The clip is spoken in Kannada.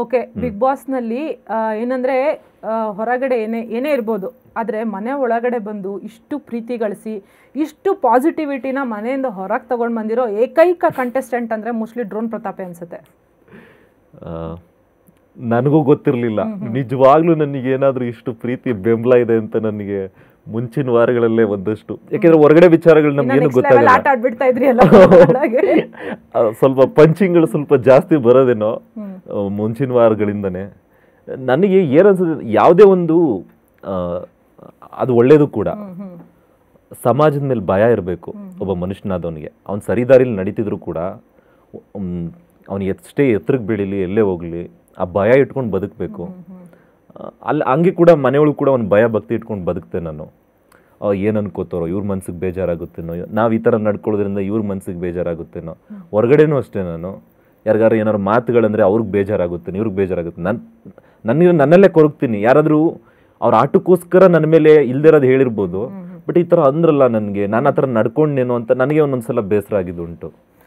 ಓಕೆ, ಬಿಗ್ ಬಾಸ್ನಲ್ಲಿ ಏನಂದರೆ ಹೊರಗಡೆ ಏನೇ ಇರ್ಬೋದು, ಆದರೆ ಮನೆ ಒಳಗಡೆ ಬಂದು ಇಷ್ಟು ಪ್ರೀತಿ ಗಳಿಸಿ ಇಷ್ಟು ಪಾಸಿಟಿವಿಟಿನ ಮನೆಯಿಂದ ಹೊರಗೆ ತಗೊಂಡು ಬಂದಿರೋ ಏಕೈಕ ಕಂಟೆಸ್ಟೆಂಟ್ ಅಂದರೆ ಮೋಸ್ಟ್ಲಿ ಡ್ರೋನ್ ಪ್ರತಾಪೆ ಅನ್ಸುತ್ತೆ. ನನಗೂ ಗೊತ್ತಿರಲಿಲ್ಲ ನಿಜವಾಗ್ಲೂ ನನಗೆ ಏನಾದರೂ ಇಷ್ಟು ಪ್ರೀತಿ ಬೆಂಬಲ ಇದೆ ಅಂತ ನನಗೆ ಮುಂಚಿನ ವಾರಗಳಲ್ಲೇ ಒಂದಷ್ಟು, ಯಾಕೆಂದ್ರೆ ಹೊರಗಡೆ ವಿಚಾರಗಳು ನಮ್ಗೆ ಏನು ಗೊತ್ತಾಗಲ್ಲ. ಆಟ ಆಡ್ಬಿಡ್ತಾ ಇದ್ರಿ ಅಲ್ಲ, ಸ್ವಲ್ಪ ಪಂಚಿಂಗ್ಗಳು ಸ್ವಲ್ಪ ಜಾಸ್ತಿ ಬರೋದೇನೋ ಮುಂಚಿನ ವಾರಗಳಿಂದನೇ. ನನಗೆ ಏನನ್ಸುತ್ತೆ, ಯಾವುದೇ ಒಂದು ಅದು ಒಳ್ಳೇದು ಕೂಡ. ಸಮಾಜದ ಮೇಲೆ ಭಯ ಇರಬೇಕು ಒಬ್ಬ ಮನುಷ್ಯನಾದವನಿಗೆ. ಅವ್ನು ಸರಿದಾರಿಲಿ ನಡೀತಿದ್ರು ಕೂಡ ಅವ್ನು ಎಷ್ಟೇ ಎತ್ತರಕ್ಕೆ ಬೆಳೀಲಿ, ಎಲ್ಲೇ ಹೋಗಲಿ, ಆ ಭಯ ಇಟ್ಕೊಂಡು ಬದುಕಬೇಕು. ಅಲ್ಲಿ ಹಂಗೆ ಕೂಡ ಮನೆಯೊಳಗೆ ಕೂಡ ಒಂದು ಭಯ ಭಕ್ತಿ ಇಟ್ಕೊಂಡು ಬದುಕ್ತೆ ನಾನು. ಏನು ಅನ್ಕೋತಾರೋ, ಇವ್ರ ಮನ್ಸಿಗೆ ಬೇಜಾರಾಗುತ್ತೇನೋ, ನಾವು ಈ ಥರ ನಡ್ಕೊಳ್ಳೋದ್ರಿಂದ ಇವ್ರ ಮನ್ಸಿಗೆ ಬೇಜಾರಾಗುತ್ತೇನೋ. ಹೊರಗಡೆನೂ ಅಷ್ಟೇ, ನಾನು ಯಾರಿಗಾರು ಏನಾದ್ರು ಮಾತುಗಳಂದರೆ ಅವ್ರಿಗೆ ಬೇಜಾರಾಗುತ್ತೇನೆ, ಇವ್ರಿಗೆ ಬೇಜಾರಾಗುತ್ತೆ. ನನ್ನಲ್ಲೇ ಕೊರಗ್ತೀನಿ. ಯಾರಾದರೂ ಅವ್ರ ಆಟಕ್ಕೋಸ್ಕರ ನನ್ನ ಮೇಲೆ ಇಲ್ದಿರೋದು ಹೇಳಿರ್ಬೋದು, ಬಟ್ ಈ ಥರ ಅಂದ್ರಲ್ಲ ನನಗೆ, ನಾನು ಆ ಥರ ನಡ್ಕೊಂಡೇನೋ ಅಂತ ನನಗೆ ಒಂದೊಂದ್ಸಲ ಬೇಸರ ಆಗಿದ್ದುಂಟು.